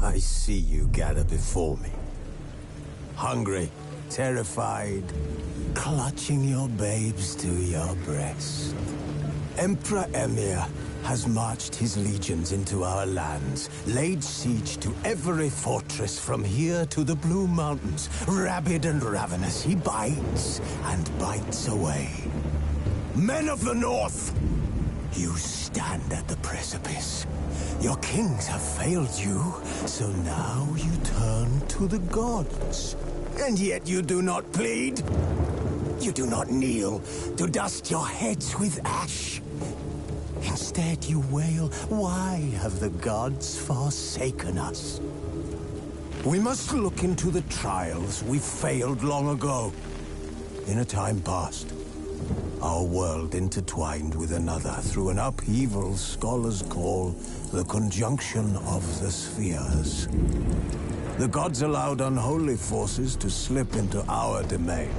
I see you gather before me. Hungry, terrified, clutching your babes to your breast. Emperor Emir has marched his legions into our lands, laid siege to every fortress from here to the Blue Mountains. Rabid and ravenous, he bites and bites away. Men of the North, you stand at the precipice. Your kings have failed you, so now you turn to the gods. And yet you do not plead. You do not kneel to dust your heads with ash. Instead you wail, why have the gods forsaken us? We must look into the trials we failed long ago. In a time past, our world intertwined with another through an upheaval scholars call the conjunction of the spheres. The gods allowed unholy forces to slip into our domain.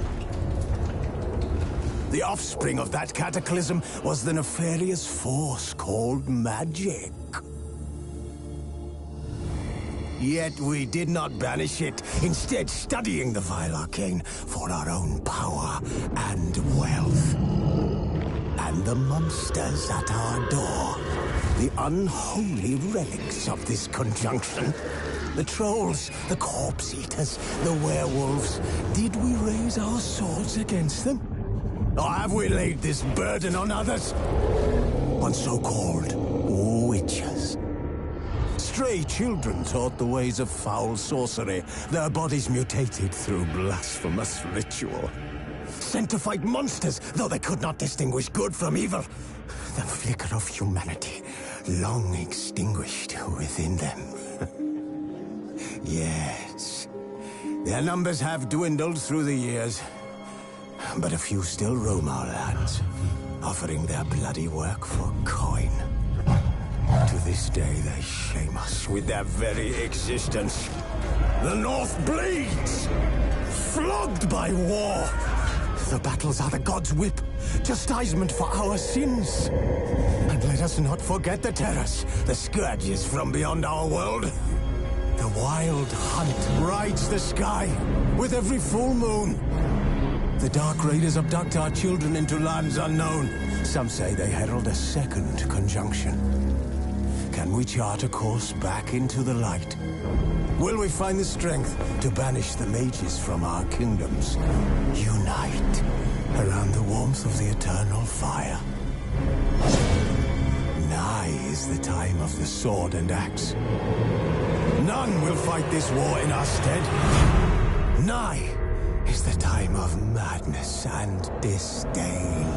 The offspring of that cataclysm was the nefarious force called magic. Yet we did not banish it, instead studying the vile arcane for our own power and wealth. And the monsters at our door, the unholy relics of this conjunction. The trolls, the corpse-eaters, the werewolves. Did we raise our swords against them? Or have we laid this burden on others? On so-called witches. Stray children taught the ways of foul sorcery, their bodies mutated through blasphemous ritual. Sent to fight monsters, though they could not distinguish good from evil. The flicker of humanity, long extinguished within them. Yes, their numbers have dwindled through the years, but a few still roam our lands, offering their bloody work for coin. To this day, they shame us with their very existence. The North bleeds, flogged by war. The battles are the gods' whip, chastisement for our sins. And let us not forget the terrors, the scourges from beyond our world. The wild hunt rides the sky with every full moon. The Dark Raiders abduct our children into lands unknown. Some say they herald a second conjunction. Can we chart a course back into the light? Will we find the strength to banish the mages from our kingdoms? Unite around the warmth of the eternal fire. Nigh is the time of the sword and axe. None will fight this war in our stead. Nigh is the time of madness and disdain.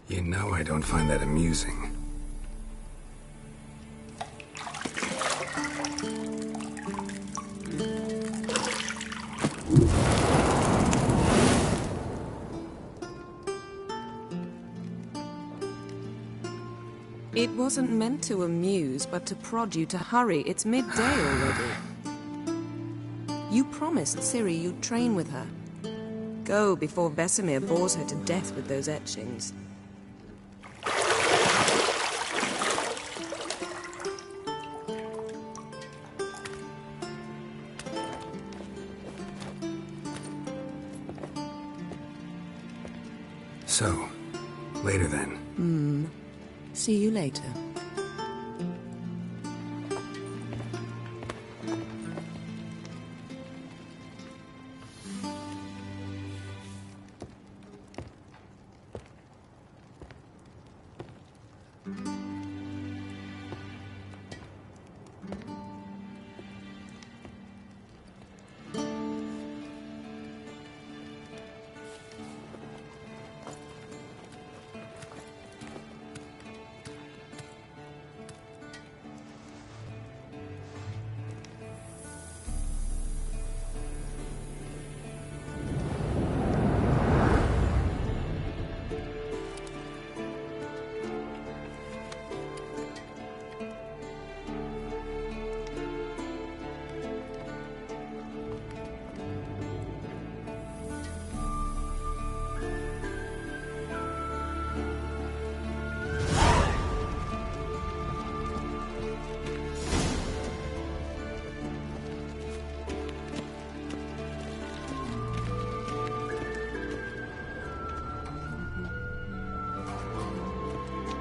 You know I don't find that amusing. It wasn't meant to amuse, but to prod you to hurry. It's midday already. You promised Ciri you'd train with her. Go before Vesemir bores her to death with those etchings. So, later then. See you later.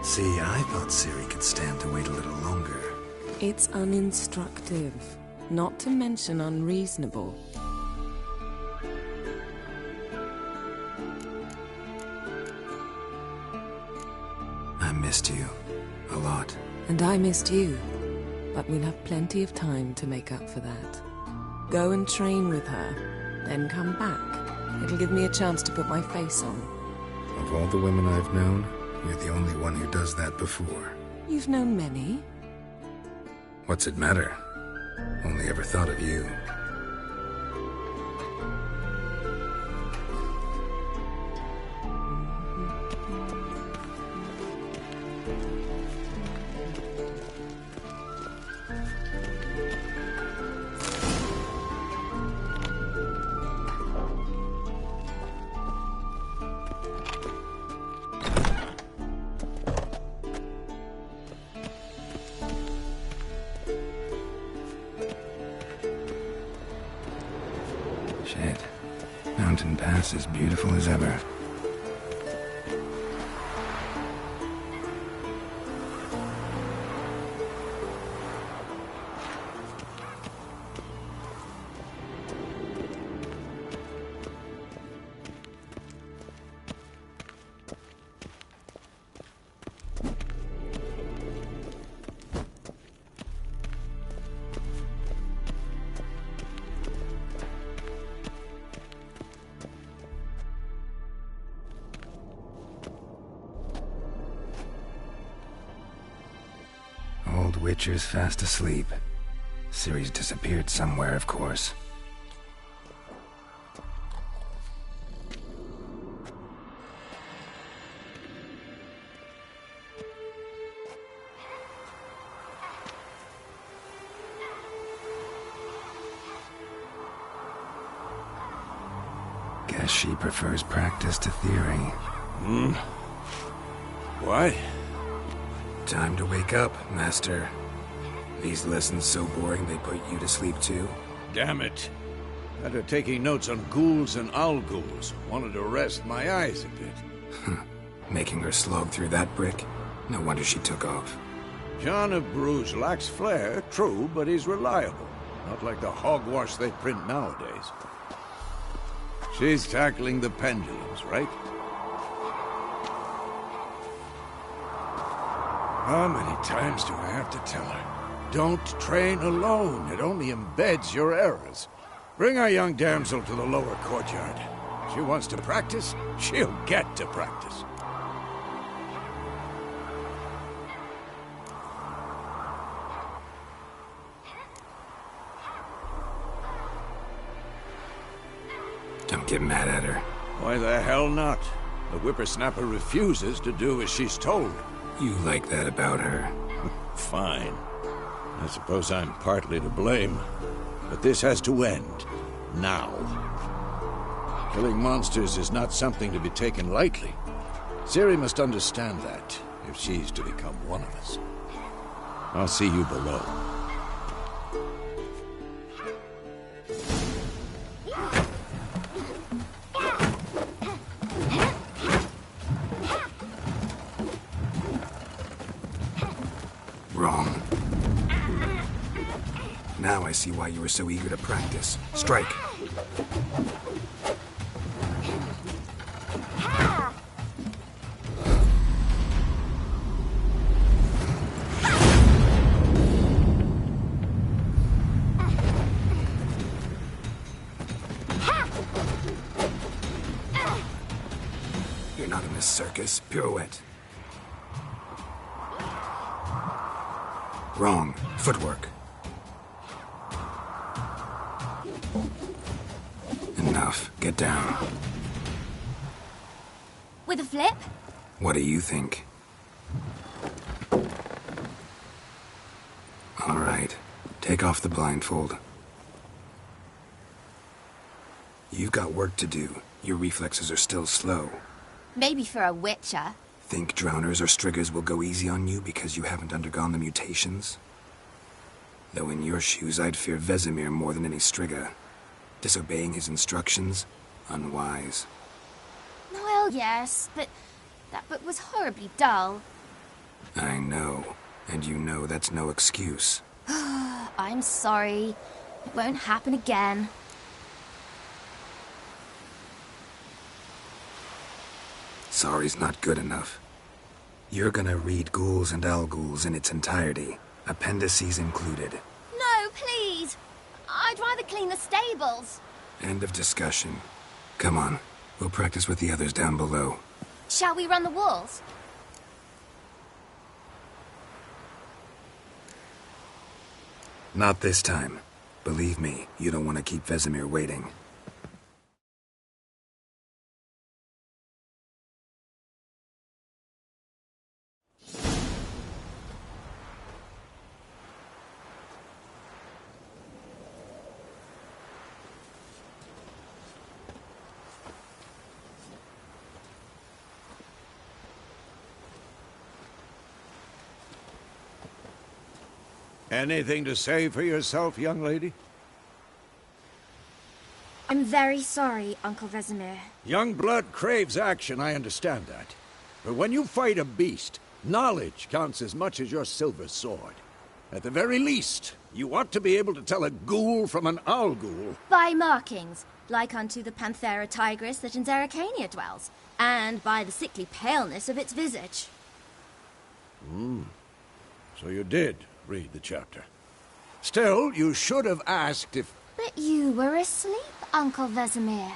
See, I thought Ciri could stand to wait a little longer. It's uninstructive, not to mention unreasonable. I missed you. A lot. And I missed you. But we'll have plenty of time to make up for that. Go and train with her, then come back. It'll give me a chance to put my face on. Of all the women I've known, you're the only one who does that before. You've known many. What's it matter? Only ever thought of you. Shit. Mountain Pass as beautiful as ever. Old Witcher's fast asleep. Ciri's disappeared somewhere, of course. Guess she prefers practice to theory. What? Time to wake up, Master. These lessons so boring they put you to sleep too? Damn it. After taking notes on ghouls and owl ghouls, wanted to rest my eyes a bit. Making her slog through that brick? No wonder she took off. John of Bruges lacks flair, true, but he's reliable. Not like the hogwash they print nowadays. She's tackling the pendulums, right? How many times do I have to tell her? Don't train alone. It only embeds your errors. Bring our young damsel to the lower courtyard. She wants to practice, she'll get to practice. Don't get mad at her. Why the hell not? The whippersnapper refuses to do as she's told. You like that about her. Fine. I suppose I'm partly to blame. But this has to end. Now. Killing monsters is not something to be taken lightly. Ciri must understand that, if she's to become one of us. I'll see you below. Wrong. Now I see why you were so eager to practice. Strike. You're not in this circus. Pirouette. Wrong. Footwork. Enough. Get down. With a flip? What do you think? All right. Take off the blindfold. You've got work to do. Your reflexes are still slow. Maybe for a witcher. Think drowners or striggers will go easy on you because you haven't undergone the mutations? Though in your shoes, I'd fear Vesemir more than any strigger. Disobeying his instructions? Unwise. Well, yes, but that book was horribly dull. I know. And you know that's no excuse. I'm sorry. It won't happen again. Sorry's not good enough. You're gonna read Ghouls and Alghouls in its entirety, appendices included. No, please! I'd rather clean the stables. End of discussion. Come on, we'll practice with the others down below. Shall we run the walls? Not this time. Believe me, you don't want to keep Vesemir waiting. Anything to say for yourself, young lady? I'm very sorry, Uncle Vesemir. Young blood craves action, I understand that. But when you fight a beast, knowledge counts as much as your silver sword. At the very least, you ought to be able to tell a ghoul from an Alghoul. By markings, like unto the Panthera tigris that in Zerrikania dwells, and by the sickly paleness of its visage. So you did read the chapter. Still, you should have asked if... But you were asleep, Uncle Vesemir.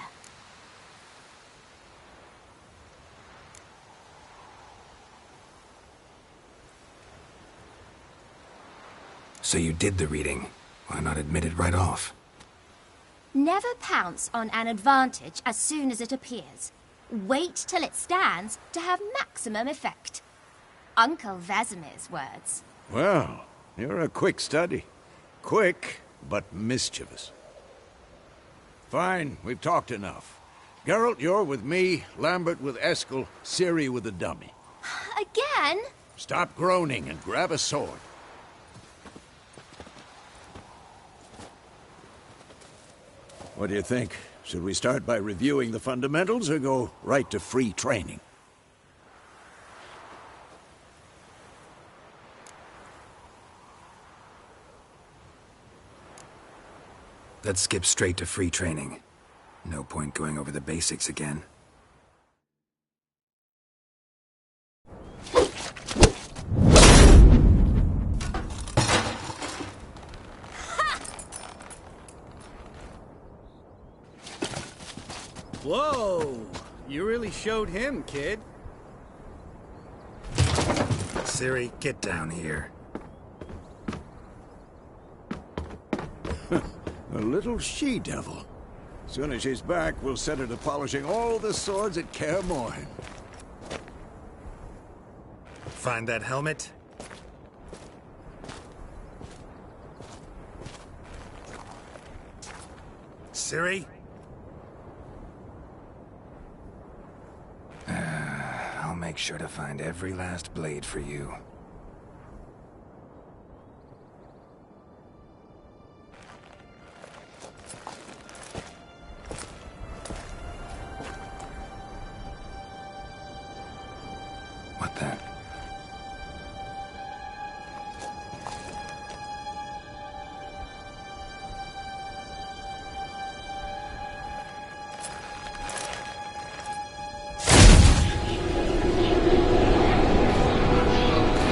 So you did the reading. Why not admit it right off? Never pounce on an advantage as soon as it appears. Wait till it stands to have maximum effect. Uncle Vesemir's words. Well, you're a quick study. Quick, but mischievous. Fine, we've talked enough. Geralt, you're with me, Lambert with Eskel, Ciri with the dummy. Again? Stop groaning and grab a sword. What do you think? Should we start by reviewing the fundamentals or go right to free training? Let's skip straight to free training. No point going over the basics again. Whoa! You really showed him, kid. Ciri, get down here. A little she-devil. Soon as she's back, we'll set her to polishing all the swords at Kaer Morhen. Find that helmet? Ciri? I'll make sure to find every last blade for you. What the?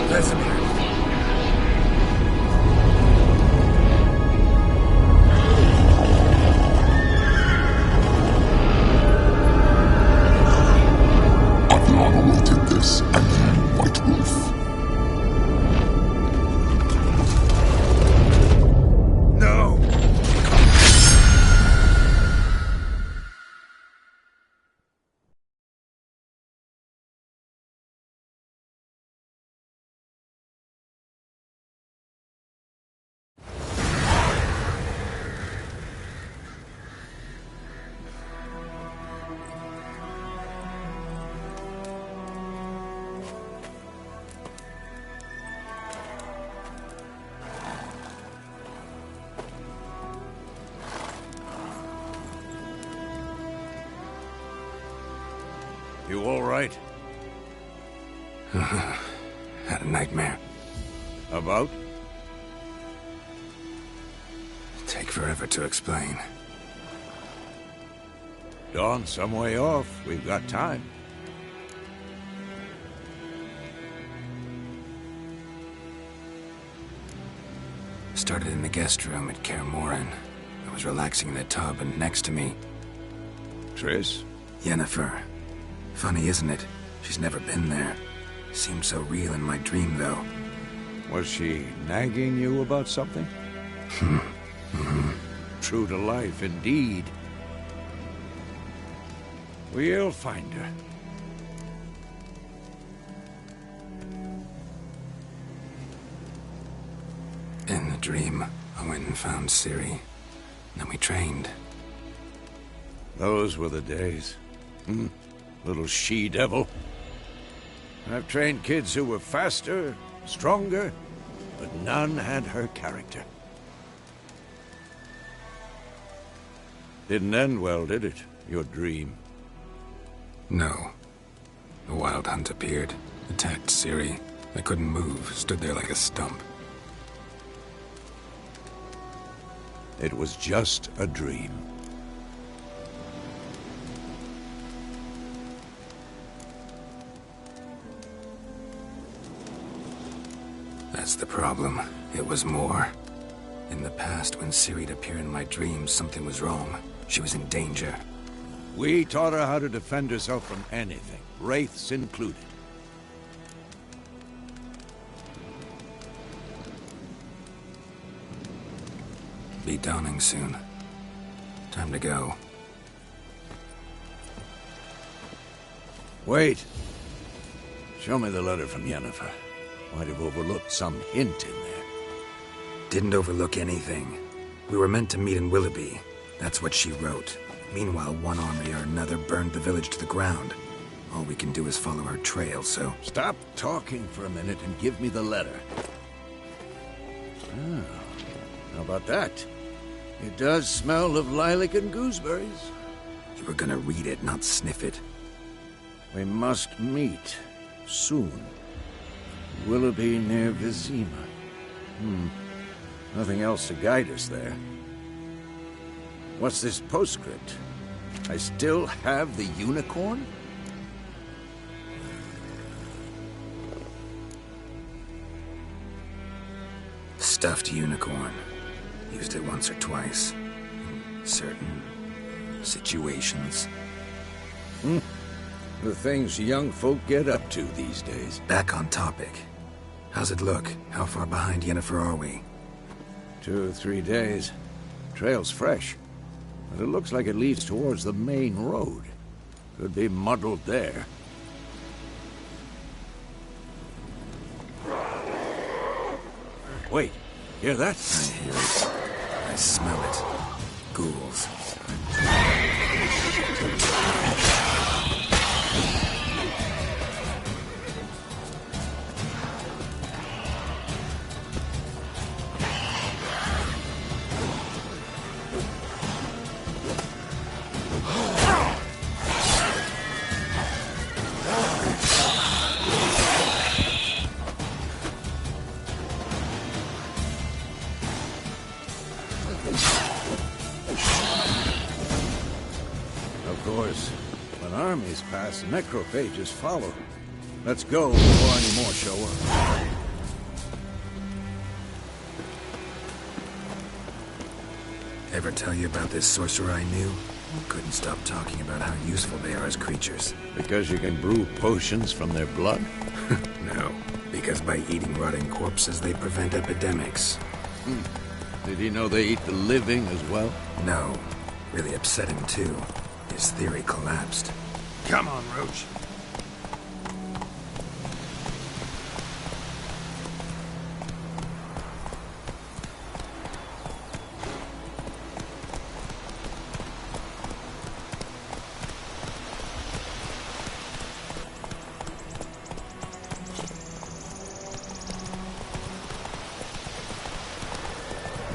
Vesemir. Adriana will take this, and you, White Wolf. No! You all right? Had a nightmare. About? Take forever to explain. Dawn's some way off. We've got time. Started in the guest room at Kaer Morhen. I was relaxing in the tub, and next to me, Triss? Yennefer. Funny, isn't it? She's never been there. Seemed so real in my dream, though. Was she nagging you about something? True to life, indeed. We'll find her. In the dream, I went and found Ciri. Then we trained. Those were the days. Little she-devil. I've trained kids who were faster, stronger, but none had her character. Didn't end well, did it? Your dream? No. The Wild Hunt appeared, attacked Ciri. I couldn't move, stood there like a stump. It was just a dream. That's the problem. It was more. In the past, when Ciri'd appear in my dreams, something was wrong. She was in danger. We taught her how to defend herself from anything, wraiths included. Be dawning soon. Time to go. Wait. Show me the letter from Yennefer. Might have overlooked some hint in there. Didn't overlook anything. We were meant to meet in Willoughby. That's what she wrote. Meanwhile, one army or another burned the village to the ground. All we can do is follow her trail, so... Stop talking for a minute and give me the letter. How about that? It does smell of lilac and gooseberries. You were gonna read it, not sniff it. We must meet. Soon. Willoughby near Vizima. Nothing else to guide us there. What's this postscript? I still have the unicorn? Stuffed unicorn. Used it once or twice. In certain situations. The things young folk get up to these days. Back on topic. How's it look? How far behind Yennefer are we? 2 or 3 days. Trail's fresh, but it looks like it leads towards the main road. Could be muddled there. Wait, hear that? I hear it. I smell it. Ghouls. Of course, when armies pass, necrophages follow. Let's go before any more show up. Ever tell you about this sorcerer I knew? Couldn't stop talking about how useful they are as creatures. Because you can brew potions from their blood? No, because by eating rotting corpses, they prevent epidemics. Did he know they eat the living as well? No, really upset him too. His theory collapsed. Come on, Roach.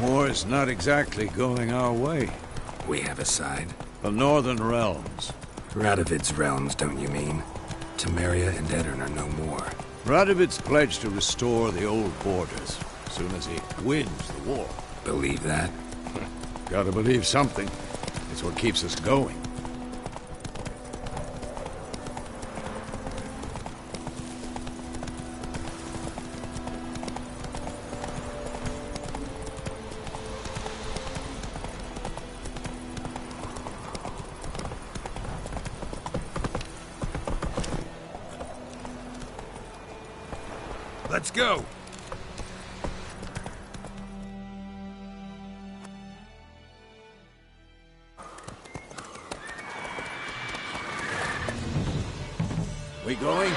War's not exactly going our way. We have a side. The Northern Realms. Radovid's realms, don't you mean? Temeria and Edirn are no more. Radovid's pledged to restore the old borders as soon as he wins the war. Believe that? Gotta believe something. It's what keeps us going. Let's go! We going?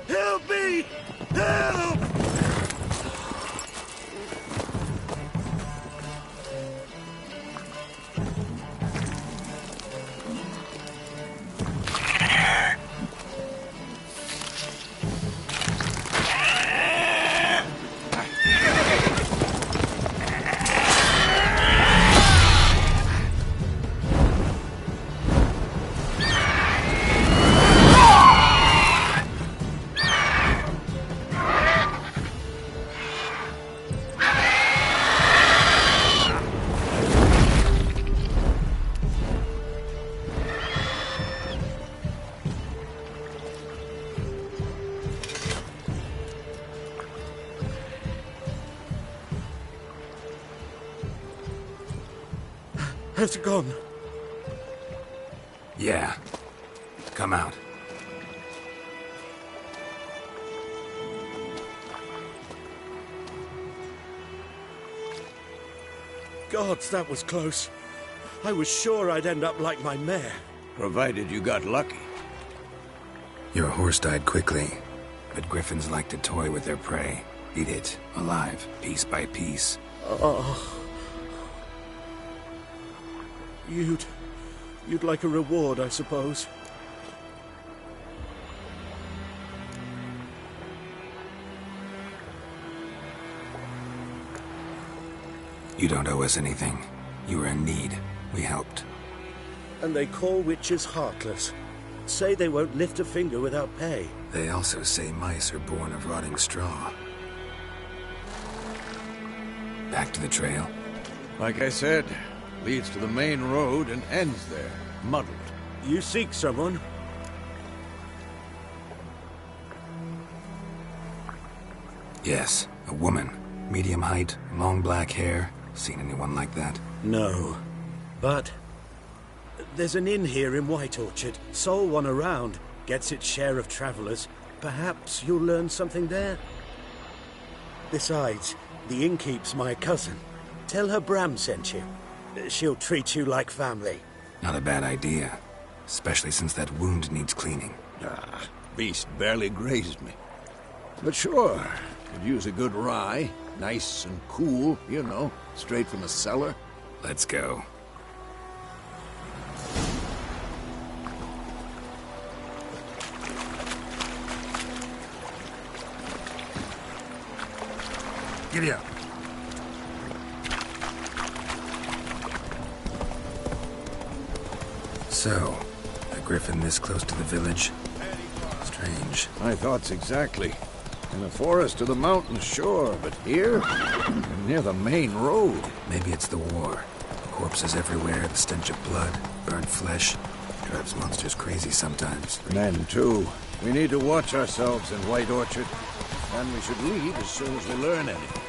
Help me! Help! Has it gone? Yeah. Come out. Gods, that was close. I was sure I'd end up like my mare. Provided you got lucky. Your horse died quickly, but griffins like to toy with their prey. Eat it, alive, piece by piece. Oh. You'd like a reward, I suppose. You don't owe us anything. You were in need. We helped. And they call witches heartless. Say they won't lift a finger without pay. They also say mice are born of rotting straw. Back to the trail? Like I said, leads to the main road and ends there, muddled. You seek someone? Yes, a woman. Medium height, long black hair. Seen anyone like that? No. But There's an inn here in White Orchard. Sole one around. Gets its share of travellers. Perhaps you'll learn something there. Besides, the innkeep's my cousin. Tell her Bram sent you. She'll treat you like family. Not a bad idea. Especially since that wound needs cleaning. Ah, beast barely grazed me. But sure, could use a good rye. Nice and cool, you know, straight from the cellar. Let's go. Giddy up. So, a griffin this close to the village? Strange. My thoughts exactly. In the forest or the mountains, sure, but here? Near the main road. Maybe it's the war. Corpses everywhere, the stench of blood, burnt flesh. Drives monsters crazy sometimes. Men, too. We need to watch ourselves in White Orchard. And we should leave as soon as we learn anything.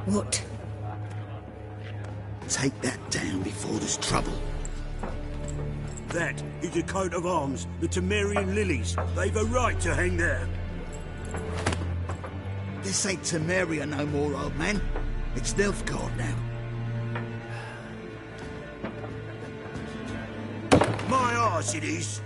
What? Take that down before there's trouble. That is a coat of arms, the Temerian lilies. They've a right to hang there. This ain't Temeria no more, old man. It's Nilfgaard now. My arse it is.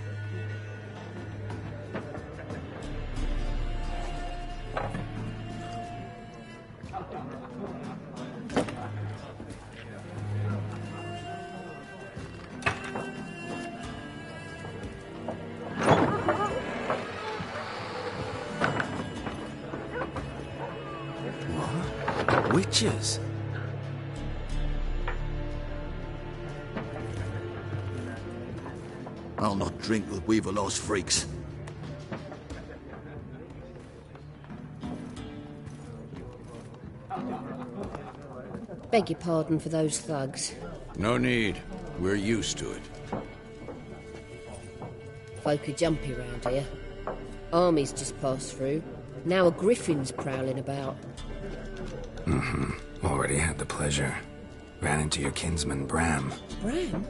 Witches? I'll not drink with Weaverlaw's freaks. Beg your pardon for those thugs. No need. We're used to it. Folk are jumpy round here. Armies just passed through. Now a griffin's prowling about. Already had the pleasure. Ran into your kinsman, Bram. Bram?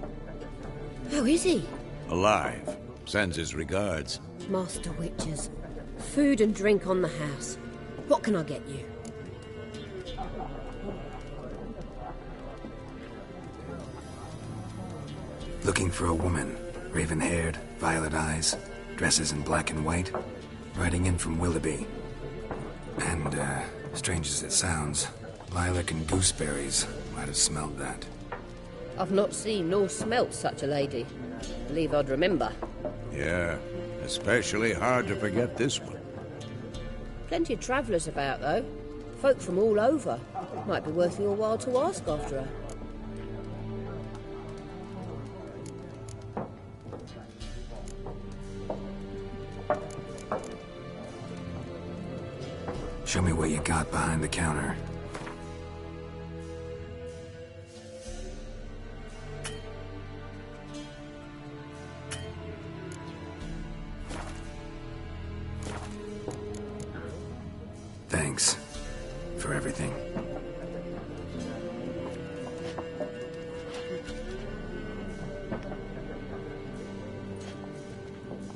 How is he? Alive. Sends his regards. Master Witches. Food and drink on the house. What can I get you? Looking for a woman. Raven-haired, violet eyes, dresses in black and white. Riding in from Willoughby. And, strange as it sounds, lilac and gooseberries might have smelled that. I've not seen nor smelt such a lady. Believe I'd remember. Yeah, especially hard to forget this one. Plenty of travellers about, though. Folk from all over. Might be worth your while to ask after her. Show me what you got behind the counter. Thanks for everything.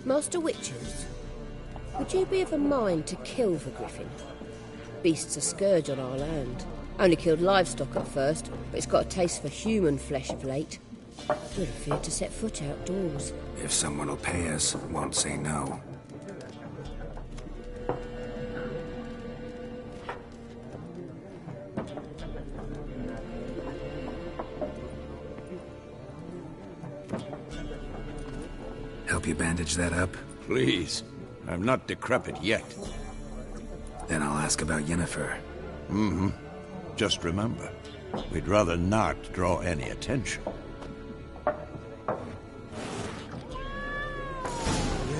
Master Witches, would you be of a mind to kill the griffin? Beast's a scourge on our land. Only killed livestock at first, but it's got a taste for human flesh of late. Would have feared to set foot outdoors. If someone will pay us, won't say no. Help you bandage that up? Please. I'm not decrepit yet. Then I'll ask about Yennefer. Just remember, we'd rather not draw any attention.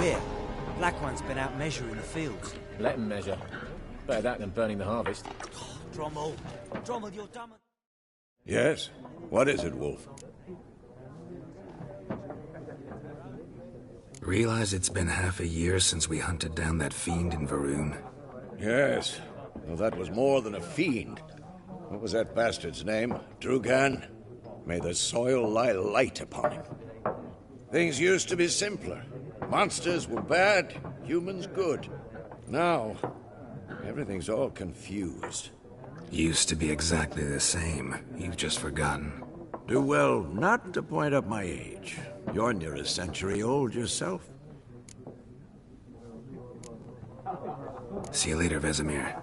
beer. Black One's been out measuring the fields. Let him measure. Better that than burning the harvest. Drommel, you're dumb. Yes? What is it, Wolf? Realize it's been half a year since we hunted down that fiend in Varun? Yes. Well, that was more than a fiend. What was that bastard's name? Drugan? May the soil lie light upon him. Things used to be simpler. Monsters were bad, humans good. Now, everything's all confused. Used to be exactly the same. You've just forgotten. Do well not to point up my age. You're near a century old yourself. See you later, Vesemir.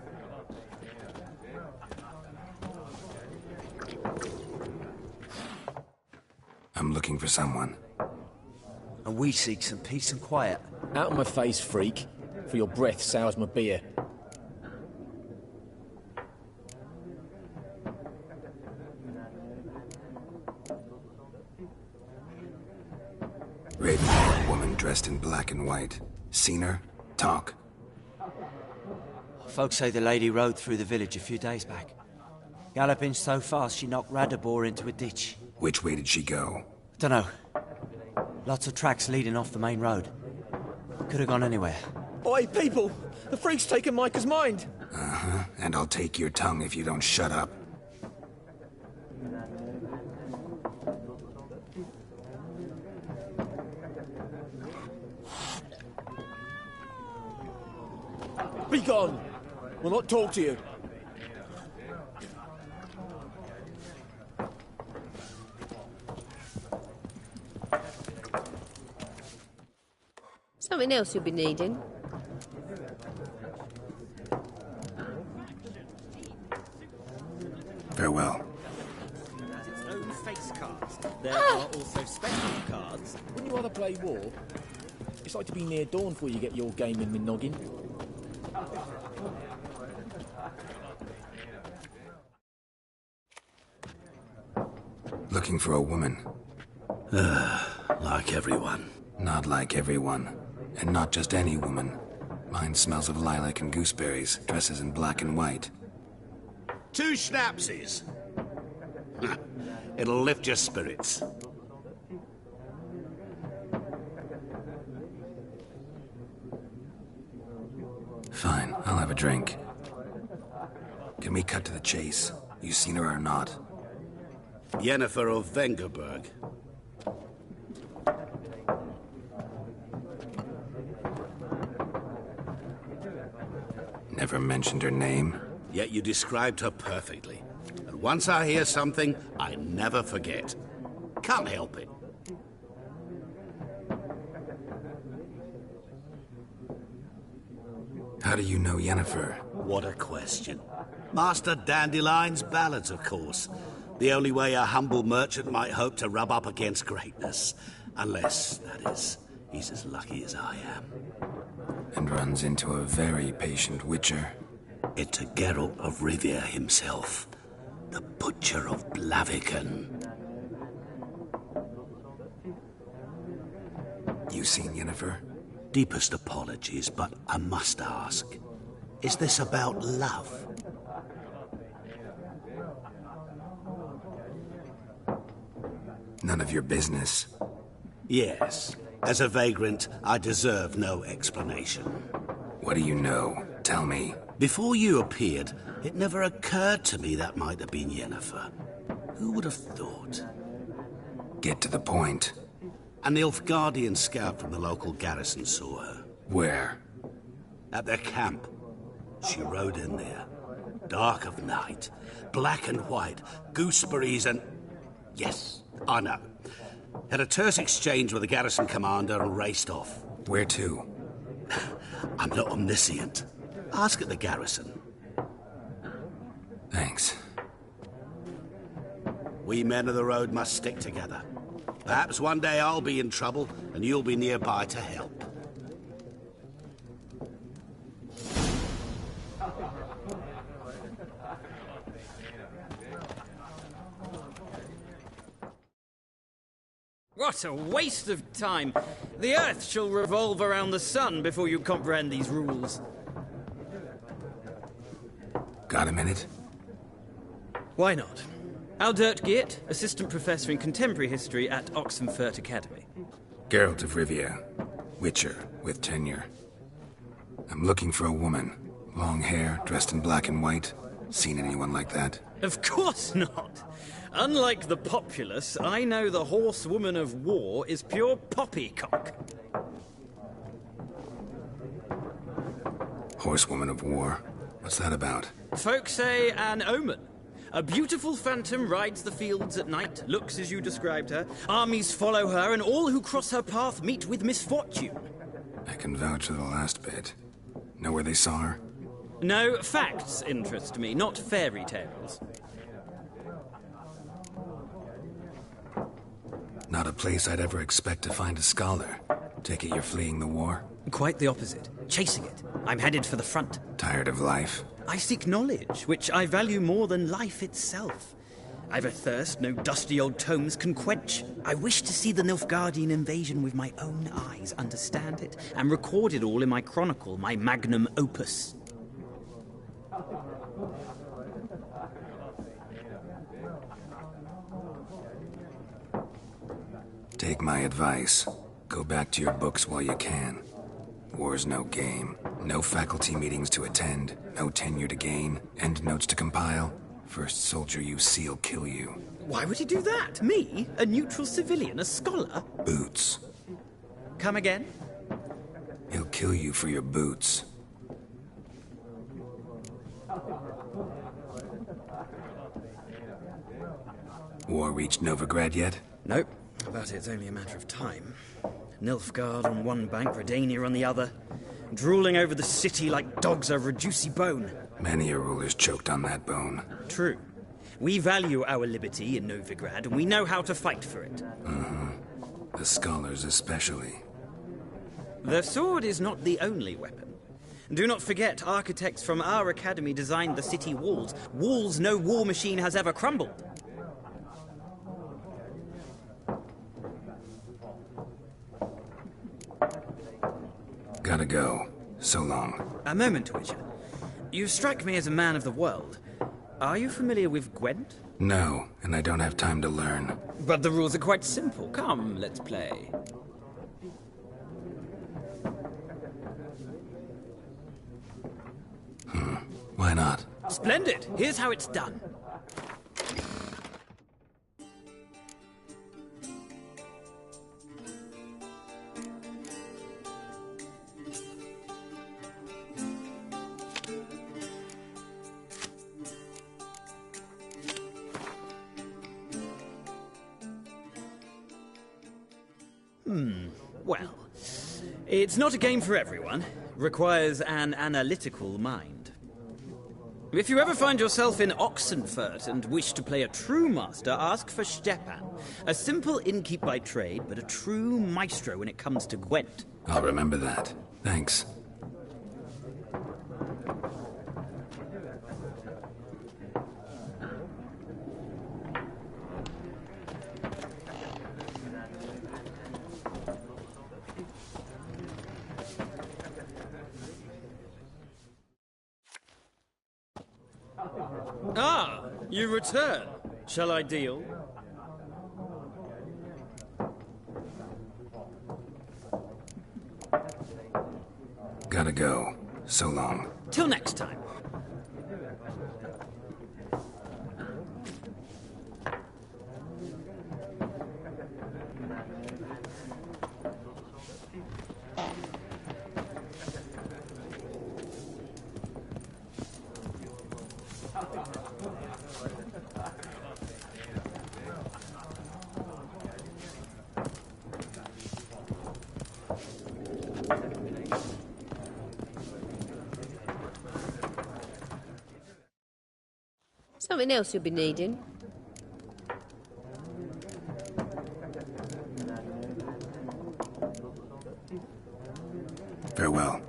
I'm looking for someone. And we seek some peace and quiet. Out of my face, freak. For your breath sours my beer. Raven, woman dressed in black and white. Seen her? Talk. Folks say the lady rode through the village a few days back. Galloping so fast she knocked Radabor into a ditch. Which way did she go? Dunno. Lots of tracks leading off the main road. Could have gone anywhere. Oi, people! The freak's taken Micah's mind! Uh-huh. And I'll take your tongue if you don't shut up. Be gone! We'll not talk to you. Something else you'll be needing. Farewell. Has its own face cards. There are also special cards. Wouldn't you rather play war? It's like to be near dawn before you get your game in the noggin. Looking for a woman. Like everyone. Not like everyone. And not just any woman. Mine smells of lilac and gooseberries, dresses in black and white. 2 schnapsies. It'll lift your spirits. Fine, I'll have a drink. Can we cut to the chase? You seen her or not? Yennefer of Vengerberg. Never mentioned her name. Yet you described her perfectly. And once I hear something, I never forget. Can't help it. How do you know Yennefer? What a question. Master Dandelion's ballads, of course. The only way a humble merchant might hope to rub up against greatness. Unless, that is, he's as lucky as I am. And runs into a very patient witcher. Into Geralt of Rivia himself. The Butcher of Blaviken. You seen Yennefer? Deepest apologies, but I must ask. Is this about love? None of your business. Yes. As a vagrant, I deserve no explanation. What do you know? Tell me. Before you appeared, it never occurred to me that might have been Yennefer. Who would have thought? Get to the point. An Nilfgaardian scout from the local garrison saw her. Where? At their camp. She rode in there. Dark of night. Black and white. Gooseberries and... Yes, I know. Had a terse exchange with the garrison commander and raced off. Where to? I'm not omniscient. Ask at the garrison. Thanks. We men of the road must stick together. Perhaps one day I'll be in trouble and you'll be nearby to help. What a waste of time. The Earth shall revolve around the sun before you comprehend these rules. Got a minute? Why not? Aldert Geert, Assistant Professor in Contemporary History at Oxenfurt Academy. Geralt of Rivia, Witcher with tenure. I'm looking for a woman. Long hair, dressed in black and white. Seen anyone like that? Of course not. Unlike the populace, I know the horsewoman of war is pure poppycock. Horsewoman of war? What's that about? Folk say an omen. A beautiful phantom rides the fields at night, looks as you described her. Armies follow her, and all who cross her path meet with misfortune. I can vouch for the last bit. Know where they saw her? No, facts interest me, not fairy tales. Not a place I'd ever expect to find a scholar. Take it you're fleeing the war? Quite the opposite. Chasing it. I'm headed for the front. Tired of life? I seek knowledge, which I value more than life itself. I've a thirst no dusty old tomes can quench. I wish to see the Nilfgaardian invasion with my own eyes, understand it, and record it all in my chronicle, my magnum opus. Take my advice. Go back to your books while you can. War's no game. No faculty meetings to attend. No tenure to gain. End notes to compile. First soldier you see'll kill you. Why would he do that? Me? A neutral civilian? A scholar? Boots. Come again? He'll kill you for your boots. War reached Novigrad yet? Nope. But it's only a matter of time. Nilfgaard on one bank, Redania on the other. Drooling over the city like dogs over a juicy bone. Many a ruler's choked on that bone. True. We value our liberty in Novigrad, and we know how to fight for it. The scholars especially. The sword is not the only weapon. Do not forget, architects from our academy designed the city walls. Walls no war machine has ever crumbled. Gotta go. So long. A moment, Witcher. You strike me as a man of the world. Are you familiar with Gwent? No, and I don't have time to learn. But the rules are quite simple. Come, let's play. Why not? Splendid. Here's how it's done. Well, it's not a game for everyone. Requires an analytical mind. If you ever find yourself in Oxenfurt and wish to play a true master, ask for Stepan. A simple innkeep by trade, but a true maestro when it comes to Gwent. I'll remember that. Thanks. Ah, you return. Shall I deal? Gotta go. So long. Till next time. Something else you'll be needing. Farewell.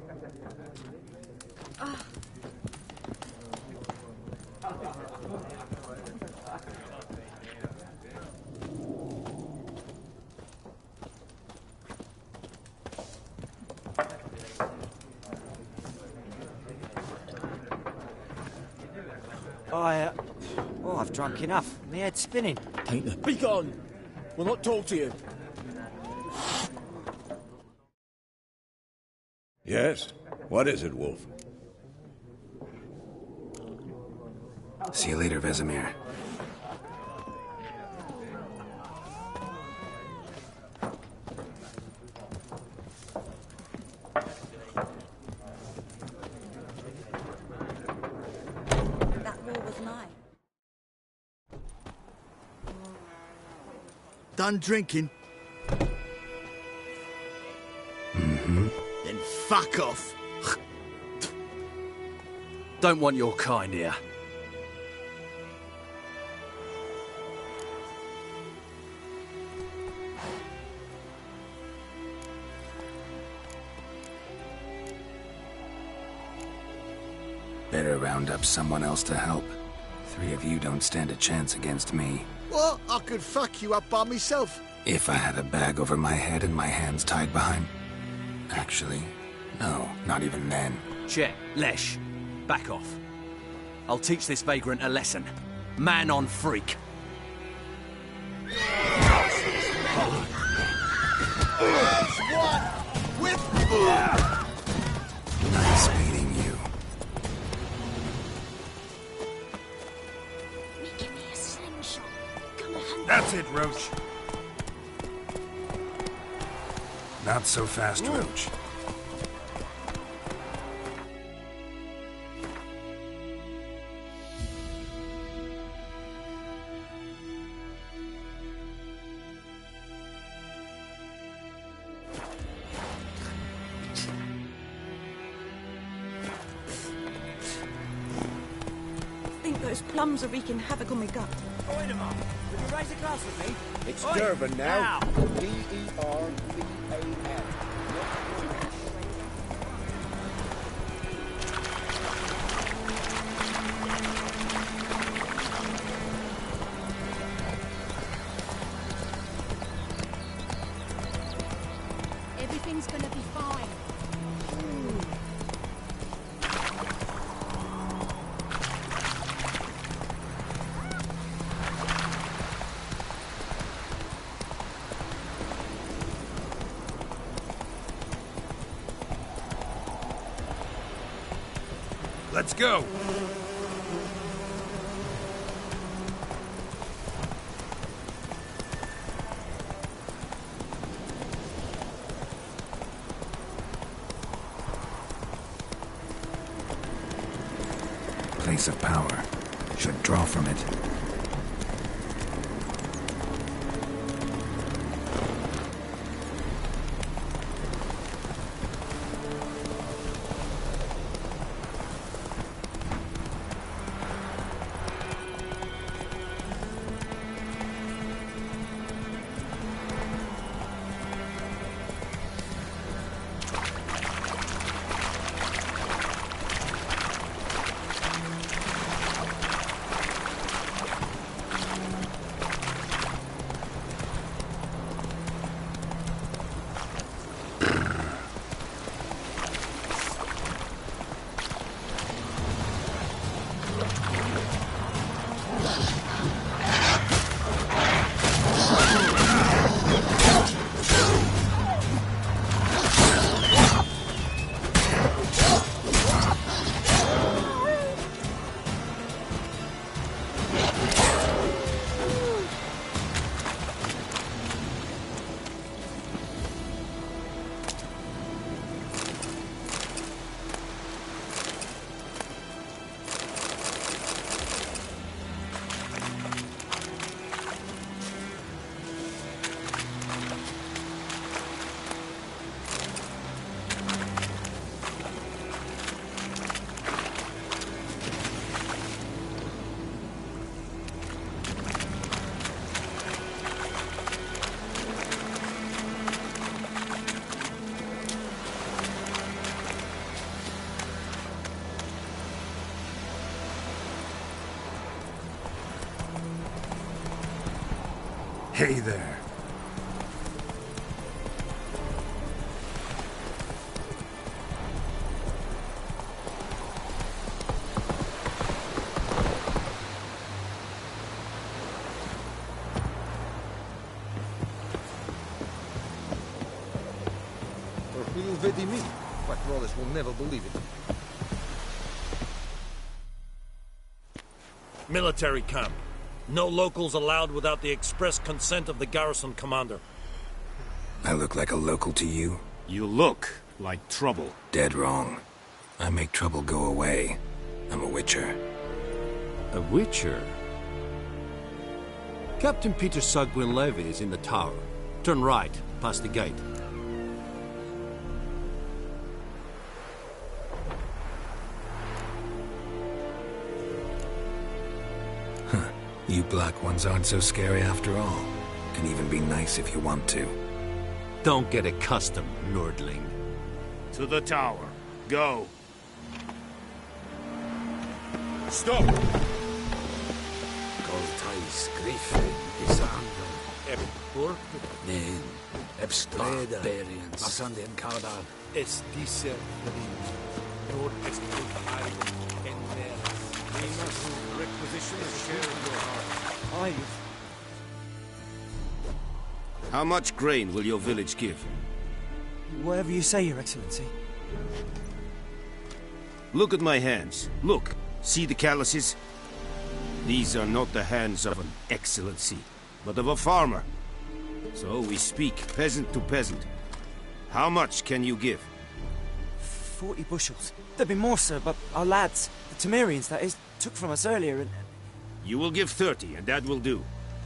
I've drunk enough. My head's spinning. Be gone! We'll not talk to you. Yes? What is it, Wolf? See you later, Vesemir. That war was mine. Done drinking? Mm-hmm. Then fuck off. Don't want your kind here. Better round up someone else to help. 3 of you don't stand a chance against me. What? I could fuck you up by myself. If I had a bag over my head and my hands tied behind... Actually, no, not even then. Chet, Lesh, back off. I'll teach this vagrant a lesson. Man on freak. Nice meeting you. Give me a slingshot. Gonna hunt. That's it, Roach. Not so fast, Roach. I think those plums are wreaking havoc on my gut. Would you raise a glass with me? It's Oi, Durban now. now. Dervan. Everything's gonna be fine. Let's go! Place of power. Should draw from it. Hey there. Believe me, Black Lawless will never believe it. Military camp. No locals allowed without the express consent of the garrison commander. I look like a local to you? You look like trouble. Dead wrong. I make trouble go away. I'm a witcher. A witcher? Captain Peter Sugwin Levy is in the tower. Turn right, past the gate. You black ones aren't so scary after all. Can even be nice if you want to. Don't get accustomed, Nordling. To the tower. Go. Stop! Goltais Griffin is handel. Epur? Nen. Ebstreda. Variants. Masanden Kardar. Es dice Nord est en mer. We must requisition a share of your heart. How much grain will your village give? Whatever you say, Your Excellency. Look at my hands. Look. See the calluses? These are not the hands of an excellency, but of a farmer. So we speak peasant to peasant. How much can you give? 40 bushels. There'd be more, sir, but our lads, the Temerians, that is, took from us earlier and... You will give 30, and that will do.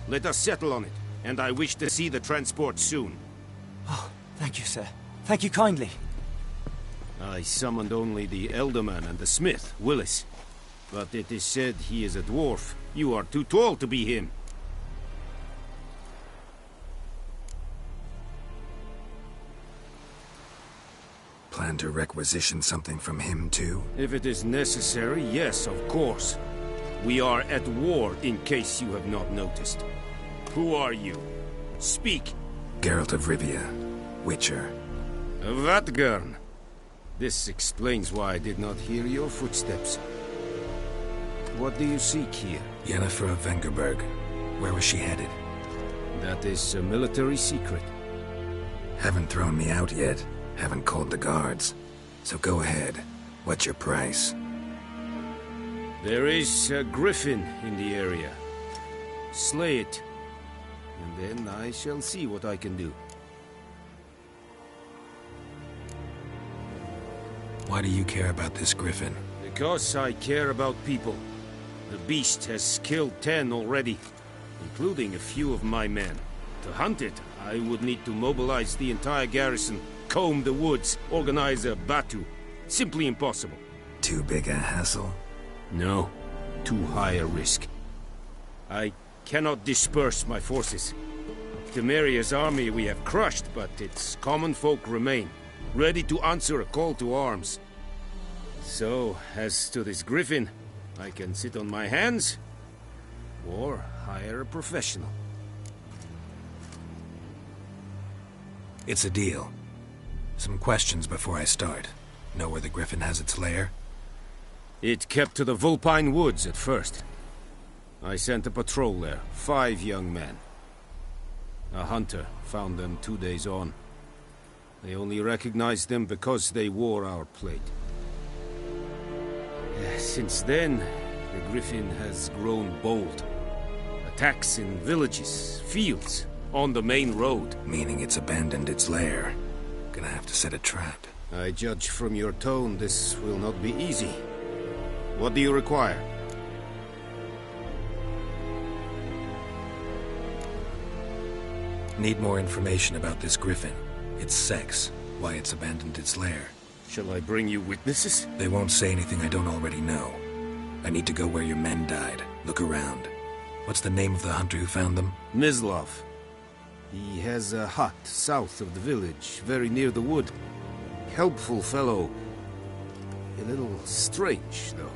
Let us settle on it, and I wish to see the transport soon. Oh, thank you, sir. Thank you kindly. I summoned only the Elderman and the smith, Willis. But it is said he is a dwarf. You are too tall to be him. Plan to requisition something from him, too? If it is necessary, yes, of course. We are at war, in case you have not noticed. Who are you? Speak. Geralt of Rivia, Witcher. Vatgern. This explains why I did not hear your footsteps. What do you seek here? Yennefer of Vengerberg. Where was she headed? That is a military secret. Haven't thrown me out yet. Haven't called the guards. So go ahead. What's your price? There is a griffin in the area. Slay it. And then I shall see what I can do. Why do you care about this griffin? Because I care about people. The beast has killed 10 already, including a few of my men. To hunt it, I would need to mobilize the entire garrison, comb the woods, organize a batu. Simply impossible. Too big a hassle? No. Too high a risk. I cannot disperse my forces. Temeria's army we have crushed, but its common folk remain, ready to answer a call to arms. So, as to this griffin, I can sit on my hands, or hire a professional. It's a deal. Some questions before I start. Know where the griffin has its lair? It kept to the Vulpine Woods at first. I sent a patrol there, 5 young men. A hunter found them 2 days on. They only recognized them because they wore our plate. Since then, the griffin has grown bold. Attacks in villages, fields, on the main road. Meaning it's abandoned its lair. Gonna have to set a trap. I judge from your tone this will not be easy. What do you require? Need more information about this griffin. Its sex, why it's abandoned its lair. Shall I bring you witnesses? They won't say anything I don't already know. I need to go where your men died. Look around. What's the name of the hunter who found them? Mislav. He has a hut south of the village, very near the wood. Helpful fellow. A little strange, though.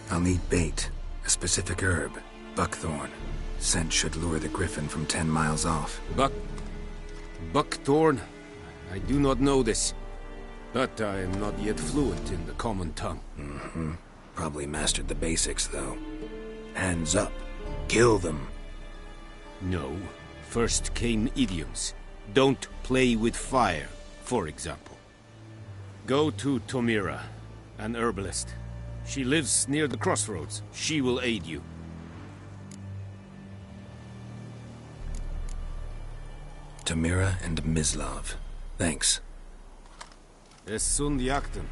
I'll need bait. A specific herb. Buckthorn. Scent should lure the griffin from 10 miles off. Buckthorn? I do not know this. But I am not yet fluent in the common tongue. Mm-hmm. Probably mastered the basics, though. Hands up. Kill them. No. First came idioms. Don't play with fire, for example. Go to Tomira, an herbalist. She lives near the crossroads. She will aid you. Tomira and Mislav. Thanks. Es sunt jakten.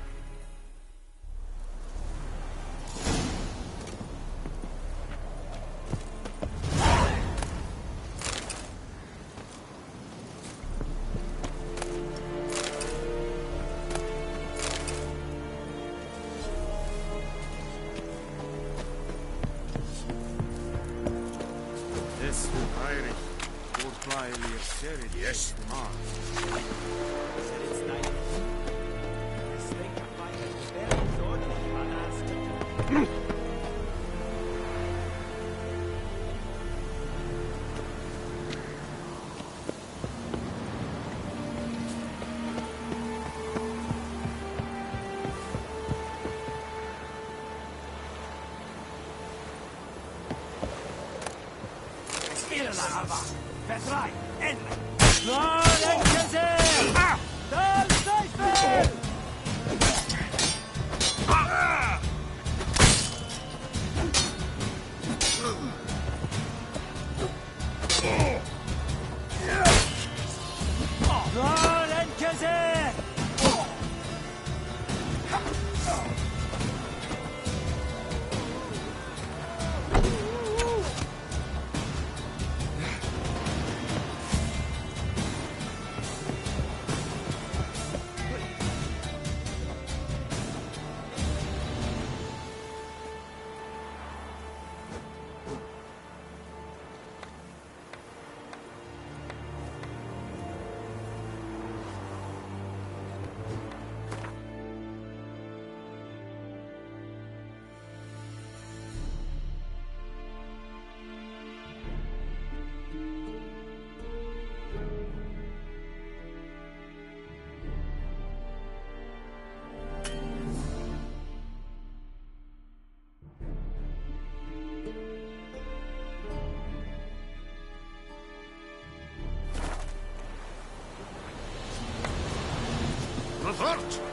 Yes.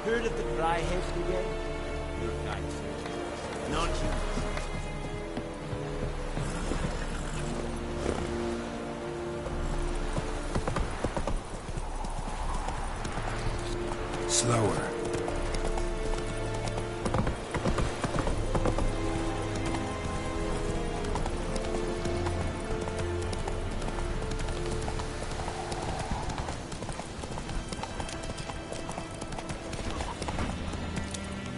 Heard of the Dryheads Brigade? Good night. Not you. Slower.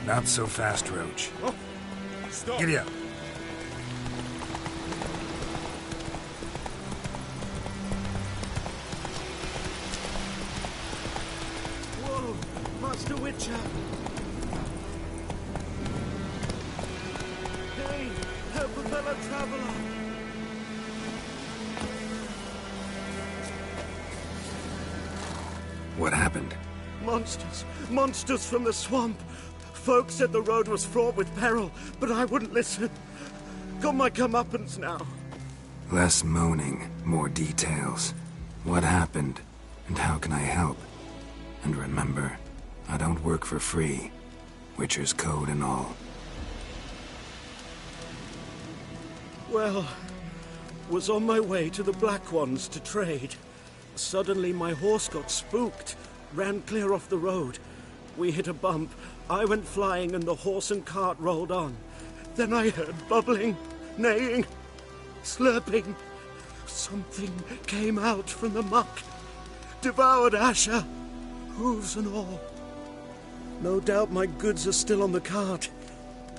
Not so fast, Roach. Oh, stop. Giddy up. Whoa, Master Witcher! Hey, help a fellow traveler! What happened? Monsters from the swamp! Folk said the road was fraught with peril, but I wouldn't listen. Got my comeuppance now. Less moaning, more details. What happened, and how can I help? And remember, I don't work for free. Witcher's code and all. Well, was on my way to the Black Ones to trade. Suddenly my horse got spooked, ran clear off the road. We hit a bump. I went flying and the horse and cart rolled on. Then I heard bubbling, neighing, slurping. Something came out from the muck, devoured Asher, hooves and all. No doubt my goods are still on the cart,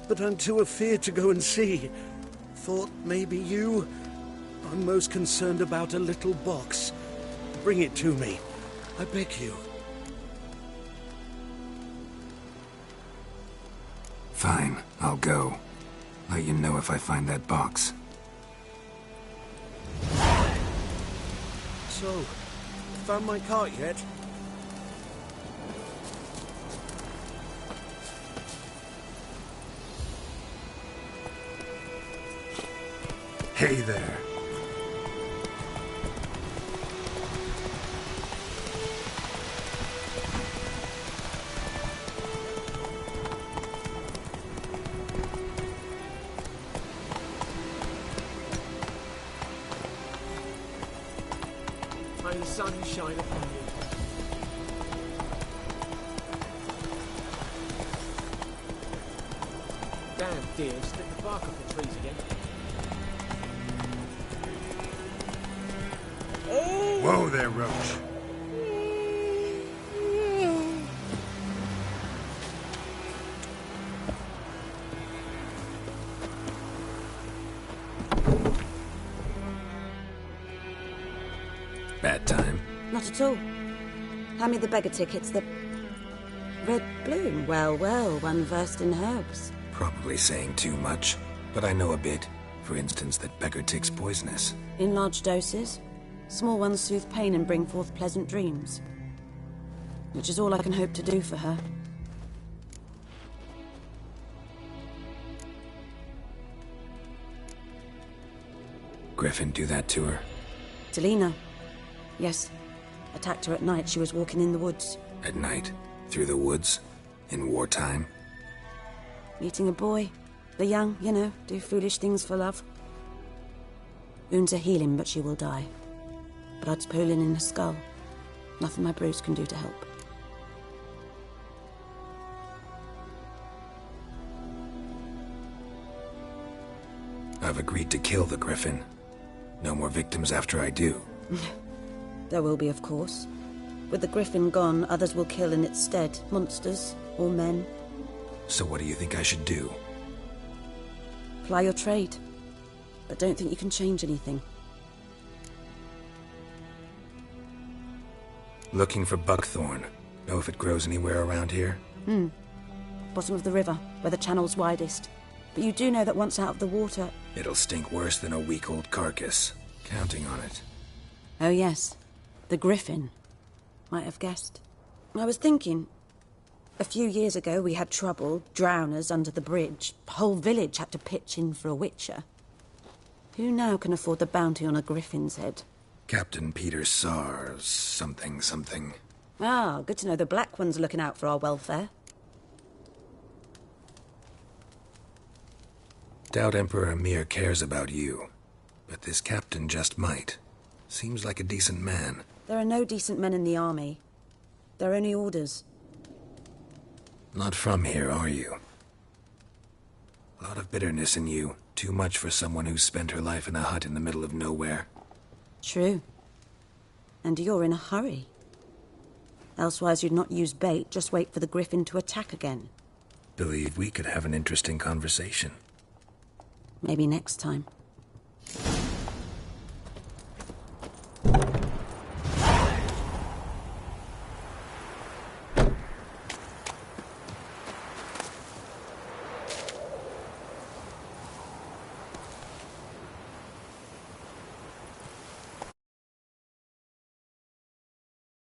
but I'm too afeard to go and see. Thought maybe you. I'm most concerned about a little box. Bring it to me, I beg you. Fine, I'll go. Let you know if I find that box. So, found my cart yet? Hey there. sun shine upon you. Damn deer, split the bark off the trees again. Whoa there, Roach. Bad time. Not at all. Hand me the beggar tickets, the... Red bloom. Well, well, one versed in herbs. Probably saying too much, but I know a bit. For instance, that beggar tick's poisonous. In large doses. Small ones soothe pain and bring forth pleasant dreams. Which is all I can hope to do for her. Griffin do that to her? Delina. Yes. Attacked her at night. She was walking in the woods. At night? Through the woods? In wartime? Meeting a boy. The young, you know, do foolish things for love. Wounds are healing, but she will die. Blood's pooling in her skull. Nothing my bruise can do to help. I've agreed to kill the Griffin. No more victims after I do. There will be, of course. With the Griffin gone, others will kill in its stead. Monsters, or men. So what do you think I should do? Ply your trade. But don't think you can change anything. Looking for buckthorn. Know if it grows anywhere around here? Bottom of the river, where the channel's widest. But you do know that once out of the water... It'll stink worse than a week-old carcass. Counting on it. Oh yes, the Griffin. Might have guessed. I was thinking... A few years ago we had trouble, drowners under the bridge. The whole village had to pitch in for a witcher. Who now can afford the bounty on a Griffin's head? Captain Peter Sars, something. Ah, good to know the Black One's looking out for our welfare. Doubt Emperor Emir cares about you. But this captain just might. Seems like a decent man. There are no decent men in the army. They're only orders. Not from here, are you? A lot of bitterness in you. Too much for someone who's spent her life in a hut in the middle of nowhere. True. And you're in a hurry. Elsewise you'd not use bait, just wait for the Griffin to attack again. Believe we could have an interesting conversation. Maybe next time.